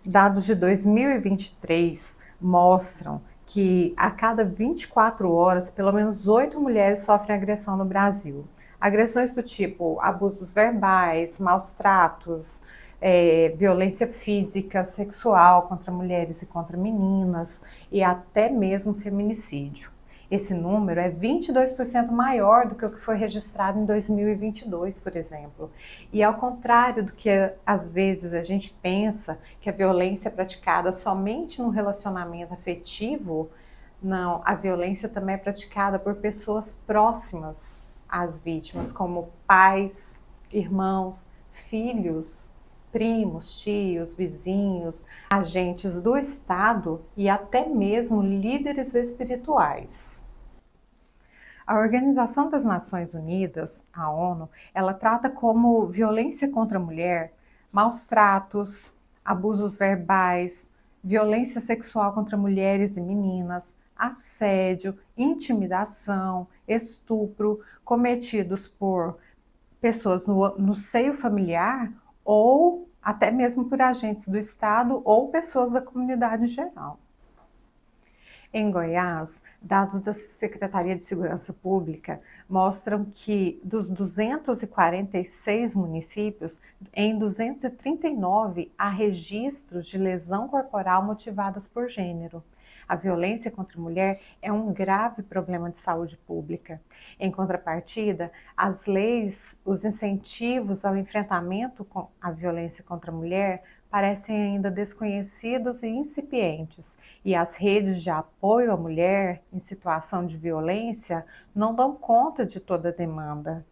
Dados de 2023 mostram que a cada 24 horas, pelo menos 8 mulheres sofrem agressão no Brasil. Agressões do tipo abusos verbais, maus tratos, violência física, sexual contra mulheres e contra meninas e até mesmo feminicídio. Esse número é 22% maior do que o que foi registrado em 2022, por exemplo. E ao contrário do que às vezes a gente pensa, que a violência é praticada somente no relacionamento afetivo, não, a violência também é praticada por pessoas próximas às vítimas, como pais, irmãos, filhos, primos, tios, vizinhos, agentes do Estado e até mesmo líderes espirituais. A Organização das Nações Unidas, a ONU, ela trata como violência contra a mulher, maus tratos, abusos verbais, violência sexual contra mulheres e meninas, assédio, intimidação, estupro cometidos por pessoas no seio familiar ou até mesmo por agentes do Estado ou pessoas da comunidade em geral. Em Goiás, dados da Secretaria de Segurança Pública mostram que dos 246 municípios, em 239 há registros de lesão corporal motivadas por gênero. A violência contra a mulher é um grave problema de saúde pública. Em contrapartida, as leis, os incentivos ao enfrentamento com a violência contra a mulher parecem ainda desconhecidos e incipientes, e as redes de apoio à mulher em situação de violência não dão conta de toda a demanda.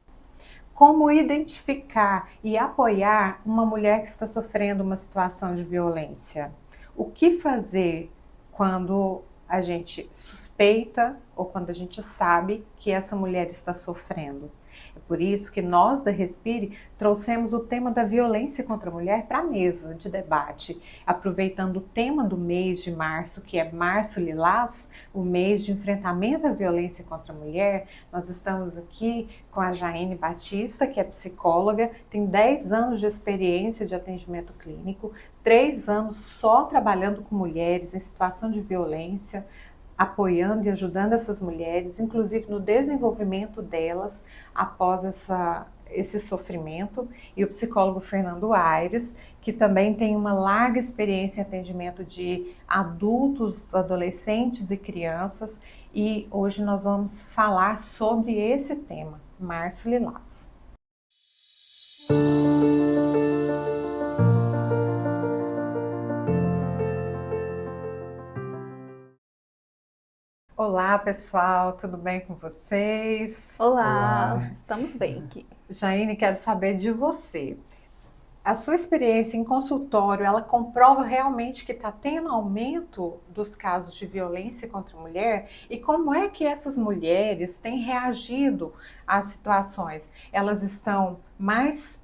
Como identificar e apoiar uma mulher que está sofrendo uma situação de violência? O que fazer quando a gente suspeita ou quando a gente sabe que essa mulher está sofrendo? É por isso que nós da Respire trouxemos o tema da violência contra a mulher para a mesa de debate, aproveitando o tema do mês de março, que é Março Lilás, o mês de enfrentamento à violência contra a mulher. Nós estamos aqui com a Jaine Batista, que é psicóloga, tem 10 anos de experiência de atendimento clínico, 3 anos só trabalhando com mulheres em situação de violência, apoiando e ajudando essas mulheres, inclusive no desenvolvimento delas após esse sofrimento, e o psicólogo Fernando Aires, que também tem uma larga experiência em atendimento de adultos, adolescentes e crianças, e hoje nós vamos falar sobre esse tema, Março Lilás. Olá, pessoal, tudo bem com vocês? Olá, estamos bem aqui. Jaine, quero saber de você. A sua experiência em consultório, ela comprova realmente que está tendo aumento dos casos de violência contra a mulher? E como é que essas mulheres têm reagido às situações? Elas estão mais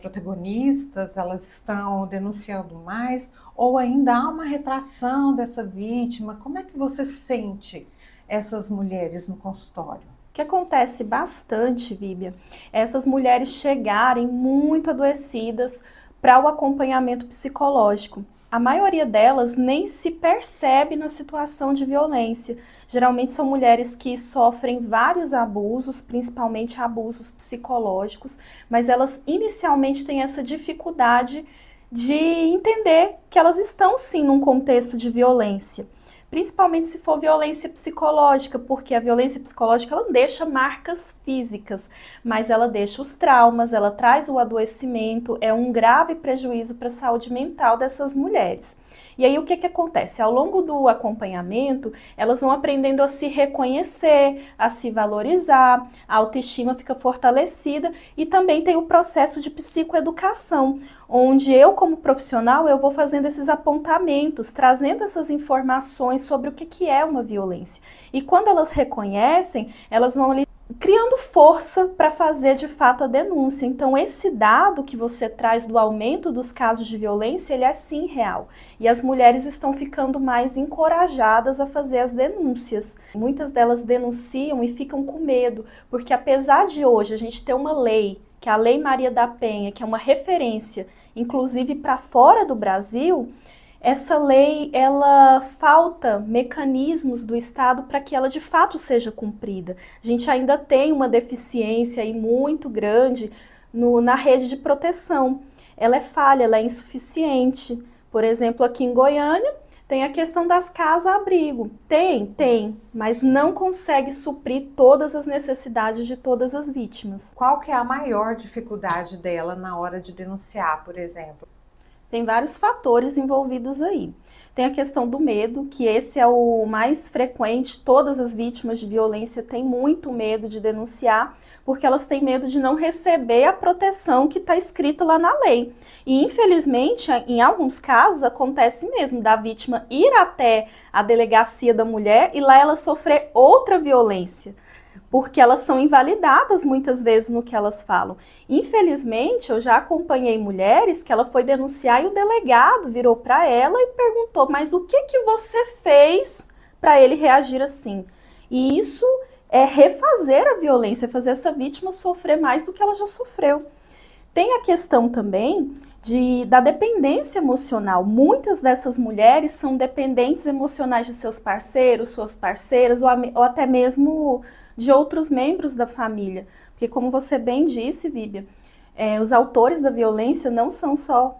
protagonistas? Elas estão denunciando mais? Ou ainda há uma retração dessa vítima? Como é que você sente essas mulheres no consultório? O que acontece bastante, Bíblia, é essas mulheres chegarem muito adoecidas para o acompanhamento psicológico. A maioria delas nem se percebe na situação de violência. Geralmente são mulheres que sofrem vários abusos, principalmente abusos psicológicos, mas elas inicialmente têm essa dificuldade de entender que elas estão sim num contexto de violência. Principalmente se for violência psicológica, porque a violência psicológica ela deixa marcas físicas, mas ela deixa os traumas, ela traz o adoecimento, é um grave prejuízo para a saúde mental dessas mulheres. E aí o que acontece? Ao longo do acompanhamento, elas vão aprendendo a se reconhecer, a se valorizar, a autoestima fica fortalecida e também tem o processo de psicoeducação, onde eu como profissional eu vou fazendo esses apontamentos, trazendo essas informações sobre o que é uma violência. E quando elas reconhecem, elas vão ali criando força para fazer de fato a denúncia. Então esse dado que você traz do aumento dos casos de violência, ele é sim real. E as mulheres estão ficando mais encorajadas a fazer as denúncias. Muitas delas denunciam e ficam com medo, porque apesar de hoje a gente ter uma lei que é a Lei Maria da Penha, que é uma referência, inclusive para fora do Brasil, essa lei, ela falta mecanismos do Estado para que ela de fato seja cumprida. A gente ainda tem uma deficiência aí muito grande na rede de proteção. Ela é falha, ela é insuficiente. Por exemplo, aqui em Goiânia, tem a questão das casas-abrigo. Tem, mas não consegue suprir todas as necessidades de todas as vítimas. Qual que é a maior dificuldade dela na hora de denunciar, por exemplo? Tem vários fatores envolvidos aí. Tem a questão do medo, que esse é o mais frequente. Todas as vítimas de violência têm muito medo de denunciar, porque elas têm medo de não receber a proteção que está escrito lá na lei. E, infelizmente, em alguns casos, acontece mesmo da vítima ir até a delegacia da mulher e lá ela sofrer outra violência, porque elas são invalidadas muitas vezes no que elas falam. Infelizmente, eu já acompanhei mulheres que ela foi denunciar e o delegado virou para ela e perguntou, mas o que você fez para ele reagir assim? E isso é refazer a violência, fazer essa vítima sofrer mais do que ela já sofreu. Tem a questão também da dependência emocional. Muitas dessas mulheres são dependentes emocionais de seus parceiros, suas parceiras, ou até mesmo de outros membros da família. Porque, como você bem disse, Víbia, os autores da violência não são só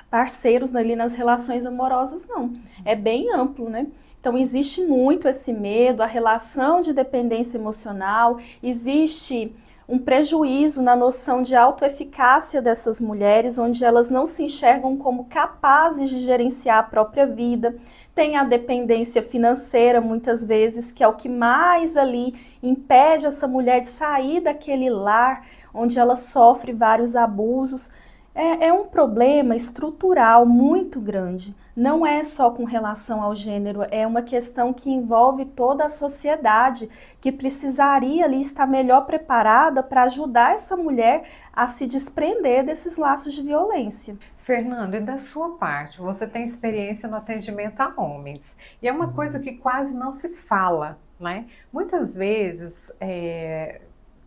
parceiros ali nas relações amorosas, não. É bem amplo, né? Então, existe muito esse medo, a relação de dependência emocional, existe um prejuízo na noção de autoeficácia dessas mulheres, onde elas não se enxergam como capazes de gerenciar a própria vida. Tem a dependência financeira, muitas vezes, que é o que mais ali impede essa mulher de sair daquele lar onde ela sofre vários abusos. É um problema estrutural muito grande. Não é só com relação ao gênero, é uma questão que envolve toda a sociedade, que precisaria ali estar melhor preparada para ajudar essa mulher a se desprender desses laços de violência. Fernando, e da sua parte, você tem experiência no atendimento a homens, e é uma coisa que quase não se fala, né? Muitas vezes,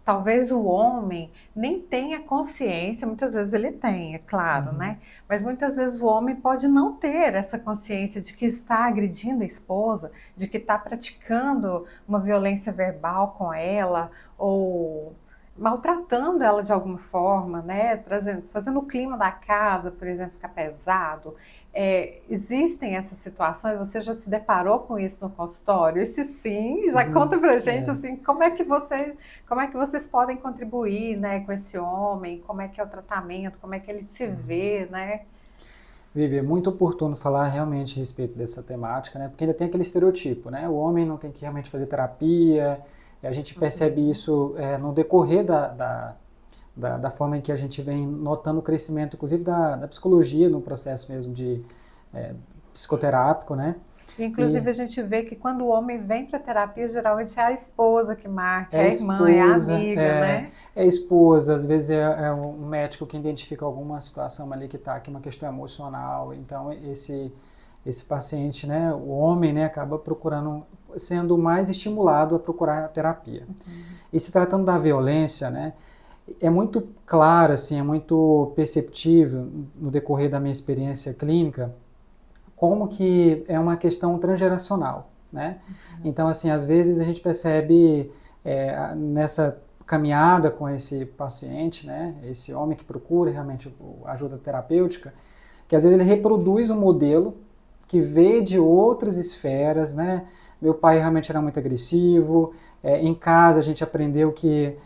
talvez o homem nem tenha consciência, muitas vezes ele tem, é claro, né? Mas muitas vezes o homem pode não ter essa consciência de que está agredindo a esposa, de que está praticando uma violência verbal com ela, ou maltratando ela de alguma forma, né? Fazendo o clima da casa, por exemplo, ficar pesado. Existem essas situações, você já se deparou com isso no consultório? E se sim, já conta pra gente assim, como é que vocês podem contribuir, né, com esse homem, como é que é o tratamento, como é que ele se vê, né? Vivi, é muito oportuno falar realmente a respeito dessa temática, né? Porque ainda tem aquele estereotipo, né? O homem não tem que realmente fazer terapia, e a gente percebe isso no decorrer da forma em que a gente vem notando o crescimento, inclusive da psicologia, no processo mesmo de psicoterápico, né? Inclusive a gente vê que quando o homem vem para terapia, geralmente é a esposa que marca, é a irmã, é a amiga, né? É a esposa, às vezes é um médico que identifica alguma situação ali que está aqui, uma questão emocional, então esse paciente, né, o homem, né, acaba sendo mais estimulado a procurar a terapia. E se tratando da violência, né, é muito claro, assim, é muito perceptível no decorrer da minha experiência clínica como que é uma questão transgeracional, né? Então, assim, às vezes a gente percebe nessa caminhada com esse paciente, né, esse homem que procura realmente ajuda terapêutica, que às vezes ele reproduz um modelo que veio de outras esferas, né? Meu pai realmente era muito agressivo, em casa a gente aprendeu que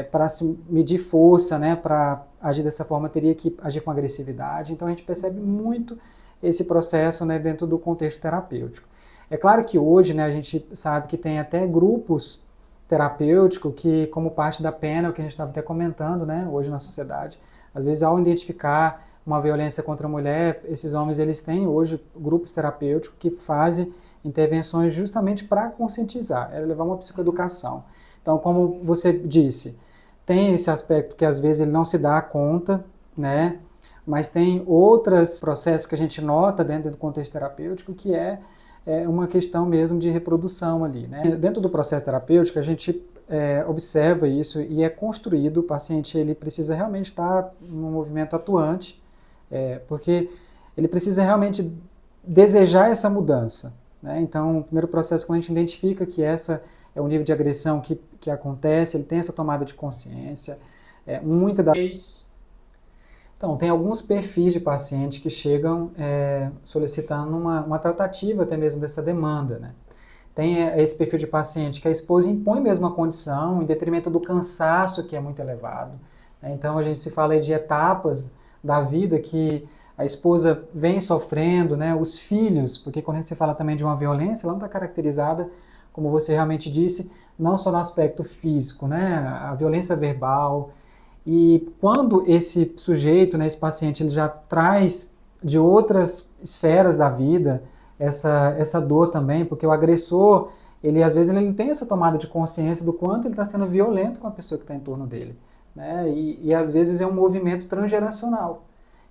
para se medir força, né, para agir dessa forma, teria que agir com agressividade. Então a gente percebe muito esse processo, né, dentro do contexto terapêutico. É claro que hoje, né, a gente sabe que tem até grupos terapêuticos que, como parte da pena, o que a gente estava até comentando, né, hoje na sociedade, às vezes ao identificar uma violência contra a mulher, esses homens eles têm hoje grupos terapêuticos que fazem intervenções justamente para conscientizar, levar uma psicoeducação. Então, como você disse, tem esse aspecto que às vezes ele não se dá conta, né? Mas tem outros processos que a gente nota dentro do contexto terapêutico que é uma questão mesmo de reprodução ali, né? Dentro do processo terapêutico, a gente observa isso e é construído, o paciente ele precisa realmente estar num movimento atuante, porque ele precisa realmente desejar essa mudança, né? Então, o primeiro processo, quando a gente identifica que essa é o nível de agressão que acontece, ele tem essa tomada de consciência, muita da vez. Então, tem alguns perfis de paciente que chegam solicitando uma tratativa até mesmo dessa demanda, né? Tem esse perfil de paciente que a esposa impõe mesmo a condição em detrimento do cansaço, que é muito elevado, né? Então, a gente se fala aí de etapas da vida que a esposa vem sofrendo, né? Os filhos, porque quando a gente se fala também de uma violência, ela não está caracterizada, como você realmente disse, não só no aspecto físico, né? A violência verbal. E quando esse sujeito, né, esse paciente, ele já traz de outras esferas da vida essa dor também, porque o agressor, ele às vezes ele não tem essa tomada de consciência do quanto ele está sendo violento com a pessoa que está em torno dele, né? E às vezes é um movimento transgeracional.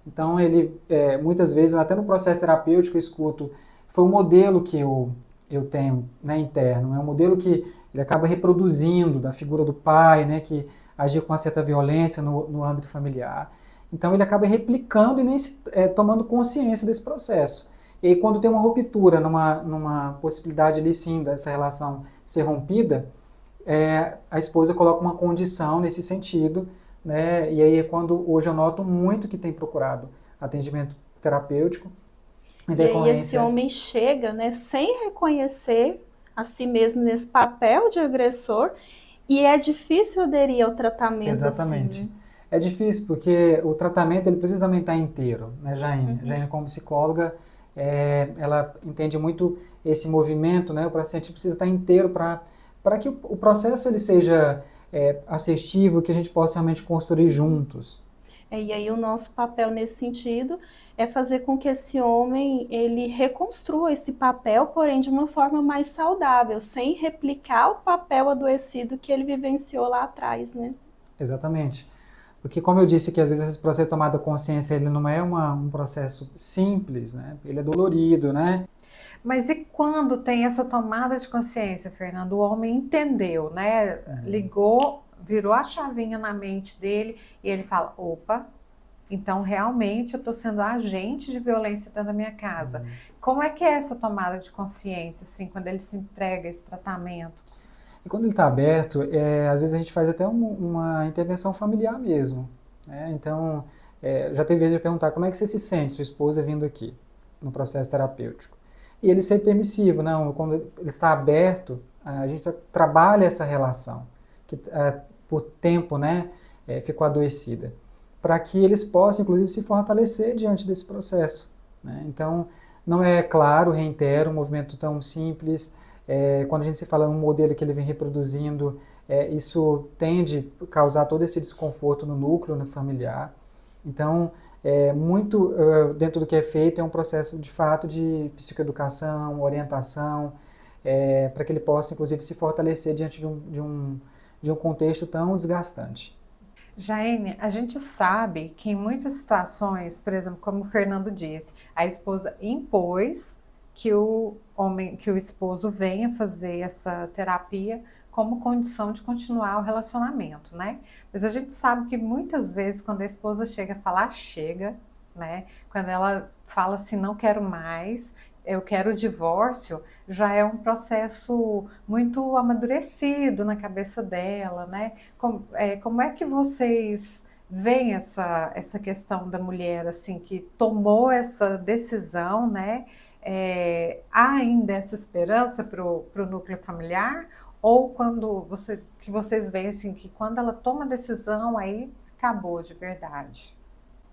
Então ele, muitas vezes, até no processo terapêutico eu escuto, foi um modelo que eu tenho, né, interno, é um modelo que ele acaba reproduzindo da figura do pai, né, que agia com uma certa violência no âmbito familiar. Então ele acaba replicando e nem tomando consciência desse processo. E aí quando tem uma ruptura, numa possibilidade ali sim dessa relação ser rompida, a esposa coloca uma condição nesse sentido, né? E aí é quando hoje eu noto muito que tem procurado atendimento terapêutico. E aí esse homem chega, né, sem reconhecer a si mesmo nesse papel de agressor, e é difícil aderir ao tratamento. Exatamente. Assim, né? É difícil porque o tratamento ele precisa também estar inteiro, né, Jaine? Jaine, como psicóloga, ela entende muito esse movimento, né? O paciente precisa estar inteiro para que o processo ele seja assertivo, que a gente possa realmente construir juntos. E aí o nosso papel nesse sentido é fazer com que esse homem ele reconstrua esse papel, porém de uma forma mais saudável, sem replicar o papel adoecido que ele vivenciou lá atrás, né? Exatamente. Porque como eu disse que às vezes esse processo de tomada de consciência ele não é um processo simples, né? Ele é dolorido, né? Mas e quando tem essa tomada de consciência, Fernando? O homem entendeu, né? Ligou, virou a chavinha na mente dele e ele fala, opa, então realmente eu estou sendo agente de violência dentro da minha casa. Como é que é essa tomada de consciência, assim, quando ele se entrega a esse tratamento? E quando ele está aberto, às vezes a gente faz até uma intervenção familiar mesmo, né? Então, já teve vezes de perguntar como é que você se sente, sua esposa vindo aqui, no processo terapêutico. E ele ser permissivo, não, quando ele está aberto, a gente trabalha essa relação, que por tempo, né, ficou adoecida, para que eles possam, inclusive, se fortalecer diante desse processo, né? Então, não é claro, reitero, um movimento tão simples. Quando a gente se fala em um modelo que ele vem reproduzindo, isso tende a causar todo esse desconforto no núcleo, no familiar. Então, muito dentro do que é feito é um processo de fato de psicoeducação, orientação, para que ele possa, inclusive, se fortalecer diante de um contexto tão desgastante. Jaine, a gente sabe que em muitas situações, por exemplo, como o Fernando disse, a esposa impôs que o esposo venha fazer essa terapia como condição de continuar o relacionamento, né? Mas a gente sabe que muitas vezes quando a esposa chega a falar chega, né? Quando ela fala assim, não quero mais, eu quero o divórcio, já é um processo muito amadurecido na cabeça dela, né? Como é que vocês veem essa questão da mulher, assim, que tomou essa decisão, né? Há ainda essa esperança para o núcleo familiar? Ou que vocês veem assim, que quando ela toma a decisão, aí acabou de verdade?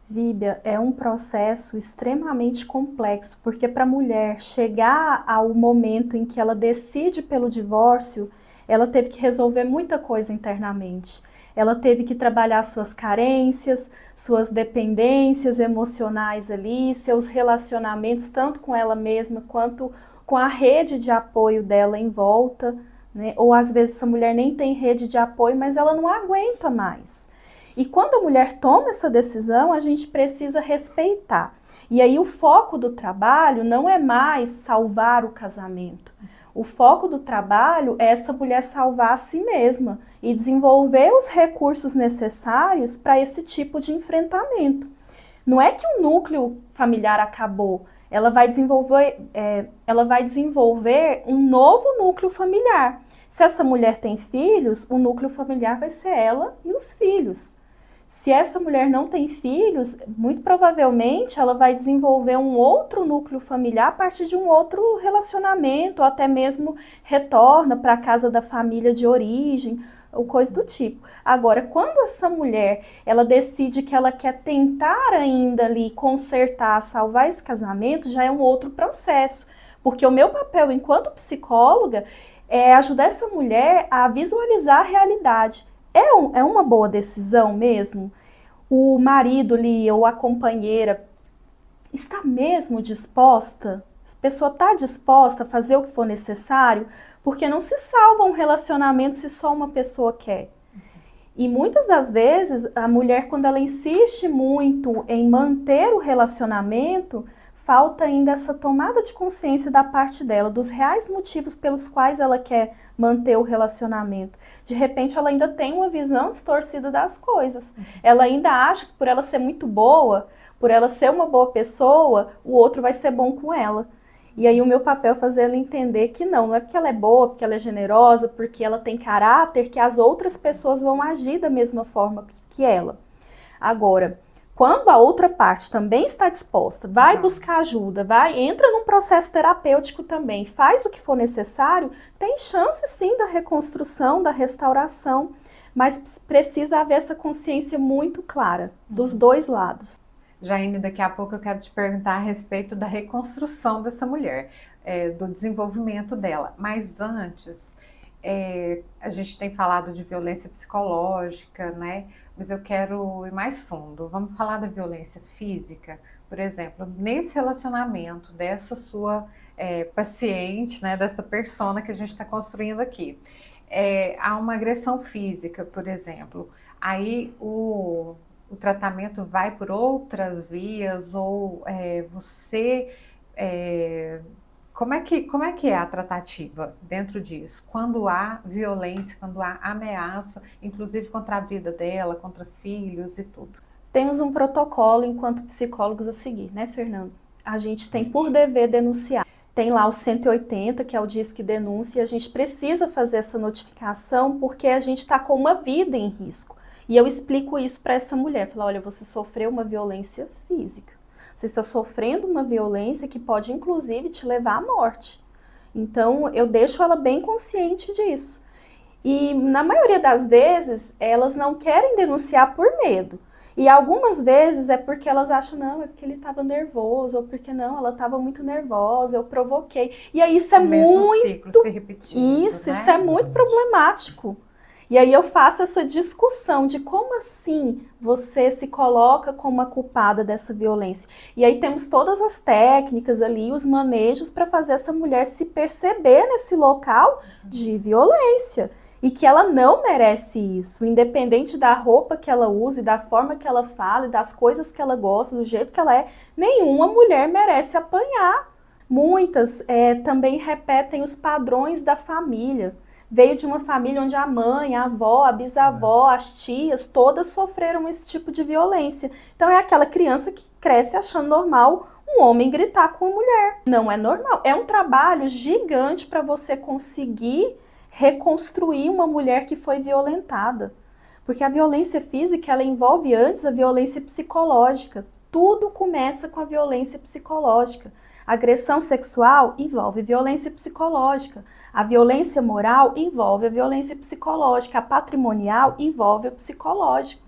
Víbia, é um processo extremamente complexo, porque para a mulher chegar ao momento em que ela decide pelo divórcio, ela teve que resolver muita coisa internamente. Ela teve que trabalhar suas carências, suas dependências emocionais ali, seus relacionamentos, tanto com ela mesma quanto com a rede de apoio dela em volta, né? Ou às vezes essa mulher nem tem rede de apoio, mas ela não aguenta mais. E quando a mulher toma essa decisão, a gente precisa respeitar. E aí o foco do trabalho não é mais salvar o casamento. O foco do trabalho é essa mulher salvar a si mesma e desenvolver os recursos necessários para esse tipo de enfrentamento. Não é que o núcleo familiar acabou, ela vai desenvolver um novo núcleo familiar. Se essa mulher tem filhos, o núcleo familiar vai ser ela e os filhos. Se essa mulher não tem filhos, muito provavelmente ela vai desenvolver um outro núcleo familiar a partir de um outro relacionamento, ou até mesmo retorna para a casa da família de origem, ou coisa do tipo. Agora, quando essa mulher, ela decide que ela quer tentar ainda ali consertar, salvar esse casamento, já é um outro processo. Porque o meu papel enquanto psicóloga é ajudar essa mulher a visualizar a realidade. É uma boa decisão mesmo? O marido ali, ou a companheira, está mesmo disposta? A pessoa está disposta a fazer o que for necessário? Porque não se salva um relacionamento se só uma pessoa quer. E muitas das vezes, a mulher, quando ela insiste muito em manter o relacionamento, falta ainda essa tomada de consciência da parte dela, dos reais motivos pelos quais ela quer manter o relacionamento. De repente, ela ainda tem uma visão distorcida das coisas. Ela ainda acha que por ela ser muito boa, por ela ser uma boa pessoa, o outro vai ser bom com ela. E aí o meu papel é fazer ela entender que não é porque ela é boa, porque ela é generosa, porque ela tem caráter, que as outras pessoas vão agir da mesma forma que ela. Agora, quando a outra parte também está disposta, vai buscar ajuda, entra num processo terapêutico também, faz o que for necessário, tem chance sim da reconstrução, da restauração, mas precisa haver essa consciência muito clara dos dois lados. Jaine, daqui a pouco eu quero te perguntar a respeito da reconstrução dessa mulher, do desenvolvimento dela. Mas antes, a gente tem falado de violência psicológica, né? Mas eu quero ir mais fundo. Vamos falar da violência física, por exemplo, nesse relacionamento dessa sua paciente, né? Dessa persona que a gente está construindo aqui. Há uma agressão física, por exemplo. Aí o tratamento vai por outras vias ou você... Como é que é a tratativa dentro disso? Quando há violência, quando há ameaça, inclusive contra a vida dela, contra filhos e tudo. Temos um protocolo enquanto psicólogos a seguir, né, Fernando? A gente tem por dever denunciar. Tem lá o 180, que é o Disque Denúncia, e a gente precisa fazer essa notificação porque a gente está com uma vida em risco. E eu explico isso para essa mulher. Falo, olha, você sofreu uma violência física. Você está sofrendo uma violência que pode, inclusive, te levar à morte. Então, eu deixo ela bem consciente disso. E, na maioria das vezes, elas não querem denunciar por medo. E algumas vezes é porque elas acham, não, é porque ele estava nervoso, ou porque não, ela estava muito nervosa, eu provoquei. E aí isso é muito... ciclo se repetindo, isso né? é muito problemático. E aí eu faço essa discussão de como assim você se coloca como a culpada dessa violência. E aí temos todas as técnicas ali, os manejos para fazer essa mulher se perceber nesse local de violência. E que ela não merece isso, independente da roupa que ela use, da forma que ela fala, das coisas que ela gosta, do jeito que ela é, nenhuma mulher merece apanhar. Muitas também repetem os padrões da família. Veio de uma família onde a mãe, a avó, a bisavó, as tias, todas sofreram esse tipo de violência. Então é aquela criança que cresce achando normal um homem gritar com uma mulher. Não é normal. É um trabalho gigante para você conseguir reconstruir uma mulher que foi violentada. Porque a violência física, ela envolve antes a violência psicológica. Tudo começa com a violência psicológica. A agressão sexual envolve violência psicológica. A violência moral envolve a violência psicológica. A patrimonial envolve o psicológico.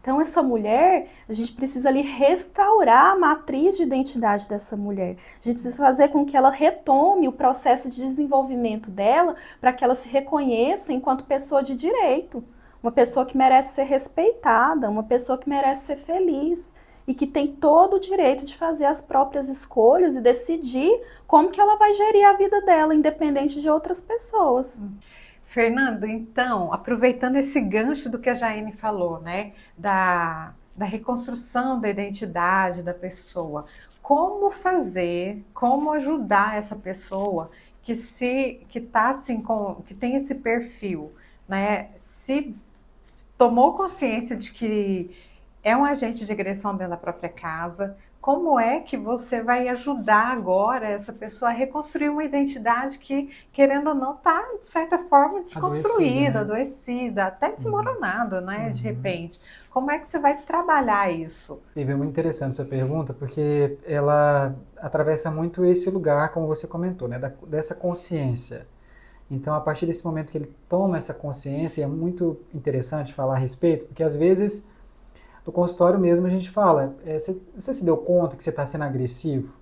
Então, essa mulher, a gente precisa ali restaurar a matriz de identidade dessa mulher. A gente precisa fazer com que ela retome o processo de desenvolvimento dela para que ela se reconheça enquanto pessoa de direito. Uma pessoa que merece ser respeitada, uma pessoa que merece ser feliz e que tem todo o direito de fazer as próprias escolhas e decidir como que ela vai gerir a vida dela, independente de outras pessoas. Fernando, então, aproveitando esse gancho do que a Jaine falou, né, da reconstrução da identidade da pessoa, como fazer, como ajudar essa pessoa que tá assim que tem esse perfil, né, se tomou consciência de que é um agente de agressão dentro da própria casa, como é que você vai ajudar agora essa pessoa a reconstruir uma identidade que, querendo ou não, está, de certa forma, desconstruída, adoecida, até desmoronada, né, de repente. Como é que você vai trabalhar isso? Vivi, é muito interessante sua pergunta, porque ela atravessa muito esse lugar, como você comentou, né, dessa consciência. Então, a partir desse momento que ele toma essa consciência, é muito interessante falar a respeito, porque às vezes no consultório mesmo a gente fala, você se deu conta que você está sendo agressivo?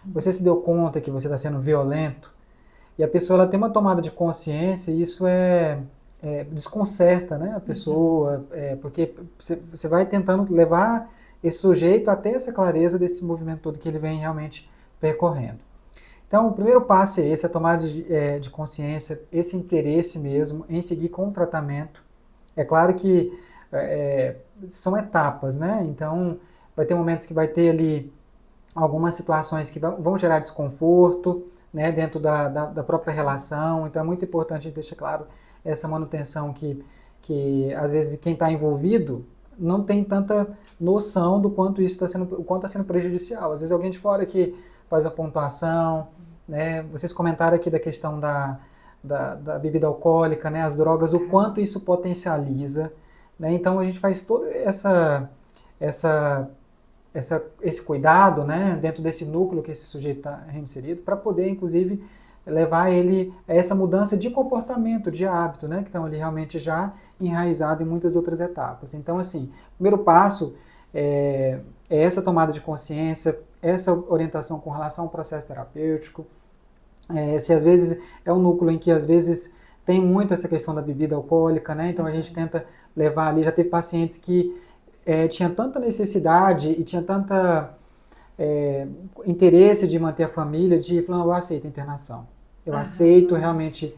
Você se deu conta que você está sendo violento? E a pessoa ela tem uma tomada de consciência e isso desconcerta, né, a pessoa, porque você vai tentando levar esse sujeito até essa clareza desse movimento todo que ele vem realmente percorrendo. Então, o primeiro passo é esse, a tomada de consciência, esse interesse mesmo em seguir com o tratamento. É claro que são etapas, né? Então, vai ter momentos que vai ter ali algumas situações que vão gerar desconforto, né, dentro da própria relação. Então, é muito importante deixar claro essa manutenção que às vezes, quem está envolvido não tem tanta noção do quanto isso o quanto está sendo prejudicial. Às vezes, alguém de fora que faz a pontuação, né? Vocês comentaram aqui da questão da bebida alcoólica, né? As drogas, o quanto isso potencializa, né? Então a gente faz todo esse cuidado, né? Dentro desse núcleo que esse sujeito está reinserido, para poder, inclusive, levar ele a essa mudança de comportamento, de hábito, né? Que estão ali realmente já enraizado em muitas outras etapas. Então, assim, o primeiro passo é essa tomada de consciência, essa orientação com relação ao processo terapêutico. Se às vezes é um núcleo em que às vezes tem muito essa questão da bebida alcoólica, né? Então a gente tenta levar ali, já teve pacientes que tinha tanta necessidade e tinha tanta interesse de manter a família, de falar, eu aceito a internação, eu aceito realmente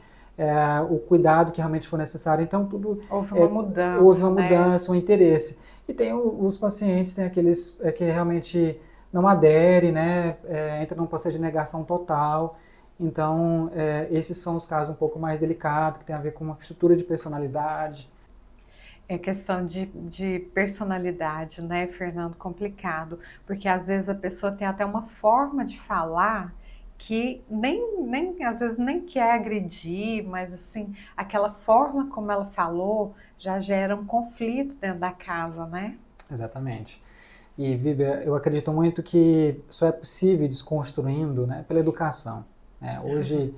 o cuidado que realmente for necessário. Então tudo houve uma mudança, houve uma mudança, um interesse. E tem os pacientes, tem aqueles que realmente não aderem, né? Entra num processo de negação total. Então, esses são os casos um pouco mais delicados, que tem a ver com uma estrutura de personalidade. É questão de personalidade, né, Fernando? Complicado, porque às vezes a pessoa tem até uma forma de falar que às vezes nem quer agredir, mas assim, aquela forma como ela falou já gera um conflito dentro da casa, né? Exatamente. E, Víbia, eu acredito muito que só é possível ir desconstruindo, né, pela educação. Hoje,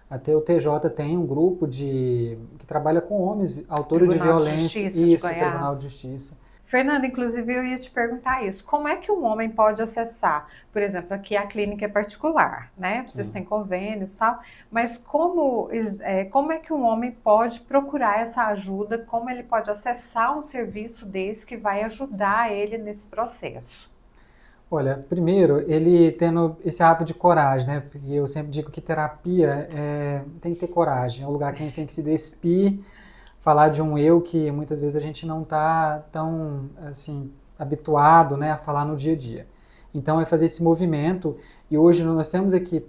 até o TJ tem um grupo que trabalha com homens, autores de violência. Isso, o Tribunal de Justiça. Fernanda, inclusive eu ia te perguntar isso. Como é que um homem pode acessar? Por exemplo, aqui a clínica é particular, né? Vocês têm convênios e tal, mas como é que um homem pode procurar essa ajuda? Como ele pode acessar um serviço desse que vai ajudar ele nesse processo? Olha, primeiro, ele tendo esse ato de coragem, né? Porque eu sempre digo que terapia tem que ter coragem. É um lugar que a gente tem que se despir, falar de um eu que muitas vezes a gente não está tão, assim, habituado, né, a falar no dia a dia. Então, é fazer esse movimento. E hoje nós temos aqui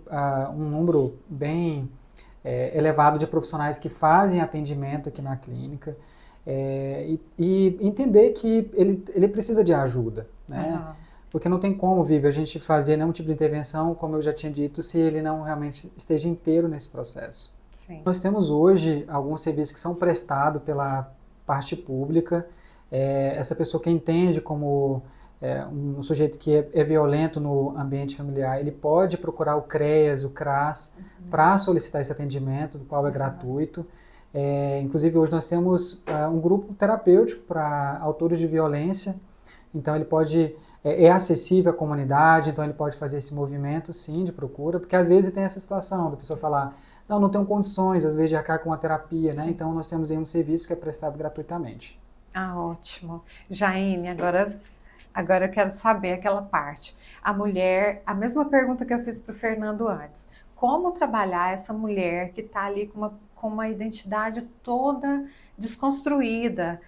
um número bem elevado de profissionais que fazem atendimento aqui na clínica. E entender que ele precisa de ajuda, né? Porque não tem como, Vivi, a gente fazer nenhum tipo de intervenção, como eu já tinha dito, se ele não realmente esteja inteiro nesse processo. Sim. Nós temos hoje alguns serviços que são prestados pela parte pública. Essa pessoa que entende como um sujeito que é violento no ambiente familiar, ele pode procurar o CREAS, o CRAS, para solicitar esse atendimento, do qual é gratuito. Inclusive, hoje nós temos um grupo terapêutico para autores de violência. Então, ele pode... É acessível à comunidade, então ele pode fazer esse movimento, sim, de procura, porque às vezes tem essa situação da pessoa falar, não tenho condições, às vezes, de arcar com a terapia, né? Sim. Então, nós temos aí um serviço que é prestado gratuitamente. Ah, ótimo. Jaine, agora eu quero saber aquela parte. A mulher, a mesma pergunta que eu fiz para o Fernando antes, como trabalhar essa mulher que está ali com com uma identidade toda desconstruída.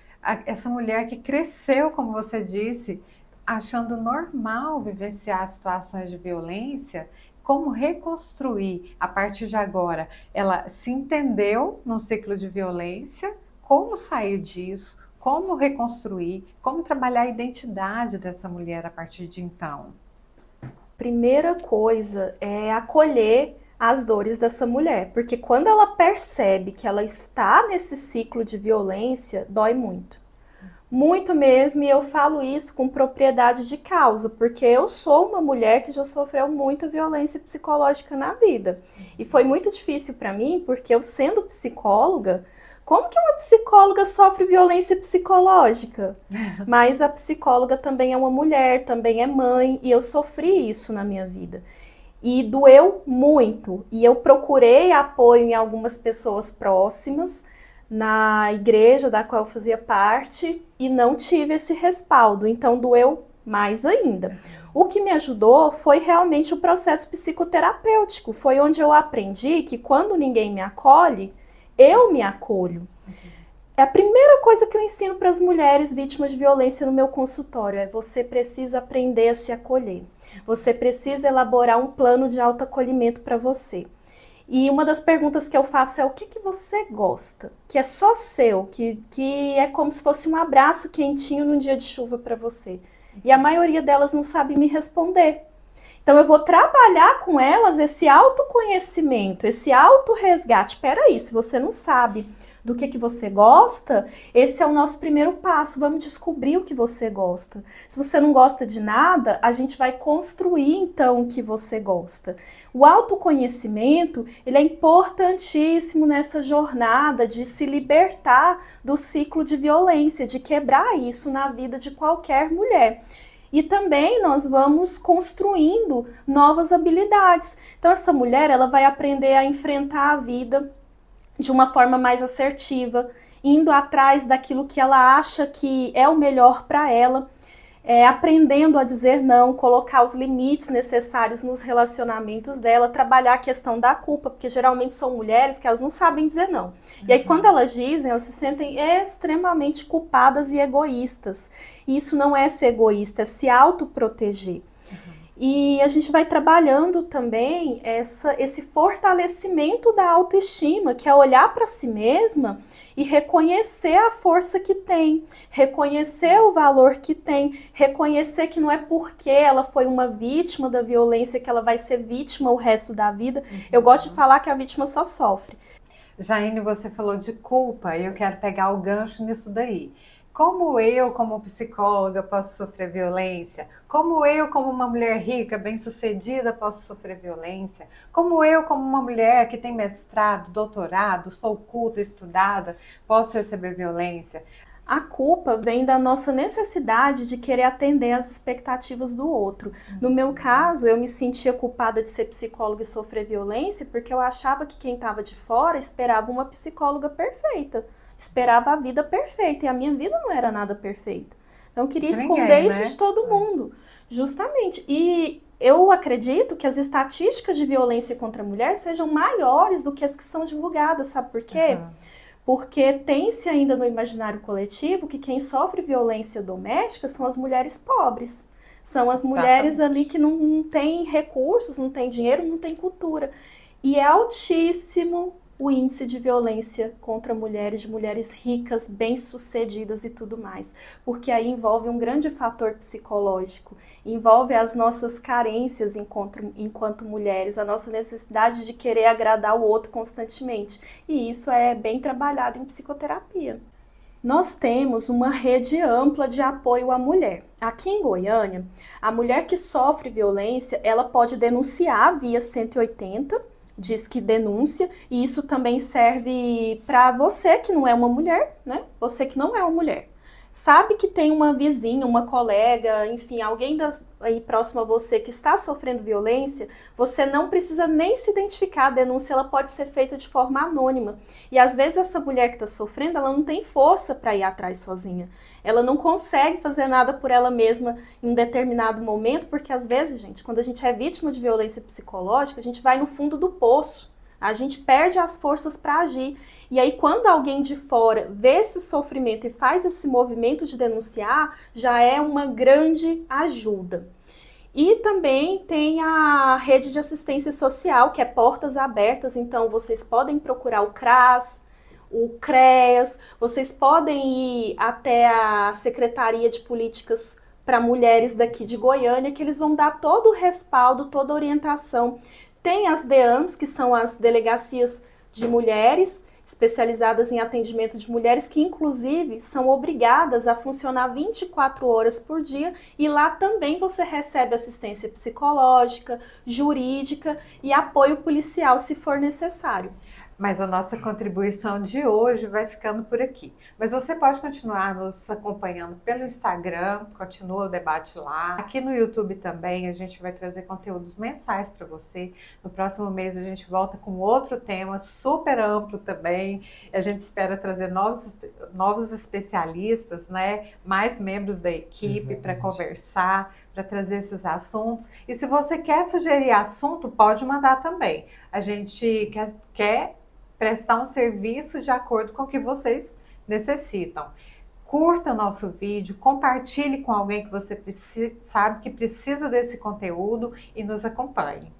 Essa mulher que cresceu, como você disse, achando normal vivenciar situações de violência, como reconstruir a partir de agora? Ela se entendeu num ciclo de violência, como sair disso, como reconstruir, como trabalhar a identidade dessa mulher a partir de então? Primeira coisa é acolher as dores dessa mulher, porque quando ela percebe que ela está nesse ciclo de violência, dói muito. Muito mesmo, e eu falo isso com propriedade de causa, porque eu sou uma mulher que já sofreu muita violência psicológica na vida. E foi muito difícil para mim, porque eu sendo psicóloga, como que uma psicóloga sofre violência psicológica? Mas a psicóloga também é uma mulher, também é mãe, e eu sofri isso na minha vida. E doeu muito, e eu procurei apoio em algumas pessoas próximas, na igreja da qual eu fazia parte, e não tive esse respaldo, então doeu mais ainda. O que me ajudou foi realmente o processo psicoterapêutico, foi onde eu aprendi que quando ninguém me acolhe, eu me acolho. É a primeira coisa que eu ensino para as mulheres vítimas de violência no meu consultório, é você precisa aprender a se acolher. Você precisa elaborar um plano de autoacolhimento para você. E uma das perguntas que eu faço é o que você gosta, que é só seu, que é como se fosse um abraço quentinho num dia de chuva para você. E a maioria delas não sabe me responder. Então eu vou trabalhar com elas esse autoconhecimento, esse autorresgate. Peraí, se você não sabe do que você gosta, esse é o nosso primeiro passo, vamos descobrir o que você gosta. Se você não gosta de nada, a gente vai construir então o que você gosta. O autoconhecimento, ele é importantíssimo nessa jornada de se libertar do ciclo de violência, de quebrar isso na vida de qualquer mulher. E também nós vamos construindo novas habilidades. Então essa mulher, ela vai aprender a enfrentar a vida de uma forma mais assertiva, indo atrás daquilo que ela acha que é o melhor para ela, aprendendo a dizer não, colocar os limites necessários nos relacionamentos dela, trabalhar a questão da culpa, porque geralmente são mulheres que elas não sabem dizer não. E aí quando elas dizem, elas se sentem extremamente culpadas e egoístas. E isso não é ser egoísta, é se autoproteger. E a gente vai trabalhando também esse fortalecimento da autoestima, que é olhar para si mesma e reconhecer a força que tem, reconhecer o valor que tem, reconhecer que não é porque ela foi uma vítima da violência que ela vai ser vítima o resto da vida. Eu gosto de falar que a vítima só sofre. Jaine, você falou de culpa e eu quero pegar o gancho nisso daí. Como eu, como psicóloga, posso sofrer violência? Como eu, como uma mulher rica, bem-sucedida, posso sofrer violência? Como eu, como uma mulher que tem mestrado, doutorado, sou culta, estudada, posso receber violência? A culpa vem da nossa necessidade de querer atender às expectativas do outro. No meu caso, eu me sentia culpada de ser psicóloga e sofrer violência porque eu achava que quem estava de fora esperava uma psicóloga perfeita. Esperava a vida perfeita, e a minha vida não era nada perfeita. Então eu queria esconder isso de todo mundo, justamente. E eu acredito que as estatísticas de violência contra a mulher sejam maiores do que as que são divulgadas, sabe por quê? Porque tem-se ainda no imaginário coletivo que quem sofre violência doméstica são as mulheres pobres. São as mulheres ali que não têm recursos, não têm dinheiro, não têm cultura. E é altíssimo o índice de violência contra mulheres, de mulheres ricas, bem-sucedidas e tudo mais. Porque aí envolve um grande fator psicológico, envolve as nossas carências enquanto mulheres, a nossa necessidade de querer agradar o outro constantemente. E isso é bem trabalhado em psicoterapia. Nós temos uma rede ampla de apoio à mulher. Aqui em Goiânia, a mulher que sofre violência, ela pode denunciar via 180, diz que denúncia, e isso também serve para você que não é uma mulher, né? Você que não é uma mulher. Sabe que tem uma vizinha, uma colega, enfim, alguém aí próximo a você que está sofrendo violência, você não precisa nem se identificar, a denúncia ela pode ser feita de forma anônima. E às vezes essa mulher que está sofrendo, ela não tem força para ir atrás sozinha. Ela não consegue fazer nada por ela mesma em um determinado momento, porque às vezes, gente, quando a gente é vítima de violência psicológica, a gente vai no fundo do poço. A gente perde as forças para agir. E aí, quando alguém de fora vê esse sofrimento e faz esse movimento de denunciar, já é uma grande ajuda. E também tem a rede de assistência social, que é Portas Abertas, então vocês podem procurar o CRAS, o CREAS, vocês podem ir até a Secretaria de Políticas para Mulheres daqui de Goiânia, que eles vão dar todo o respaldo, toda a orientação. Tem as DEAMs, que são as Delegacias de Mulheres, especializadas em atendimento de mulheres, que inclusive são obrigadas a funcionar 24 horas por dia, e lá também você recebe assistência psicológica, jurídica e apoio policial se for necessário. Mas a nossa contribuição de hoje vai ficando por aqui. Mas você pode continuar nos acompanhando pelo Instagram, continua o debate lá. Aqui no YouTube também a gente vai trazer conteúdos mensais para você. No próximo mês a gente volta com outro tema super amplo também. A gente espera trazer novos especialistas, né? Mais membros da equipe para conversar, para trazer esses assuntos. E se você quer sugerir assunto, pode mandar também. A gente quer prestar um serviço de acordo com o que vocês necessitam. Curta o nosso vídeo, compartilhe com alguém que você sabe que precisa desse conteúdo e nos acompanhe.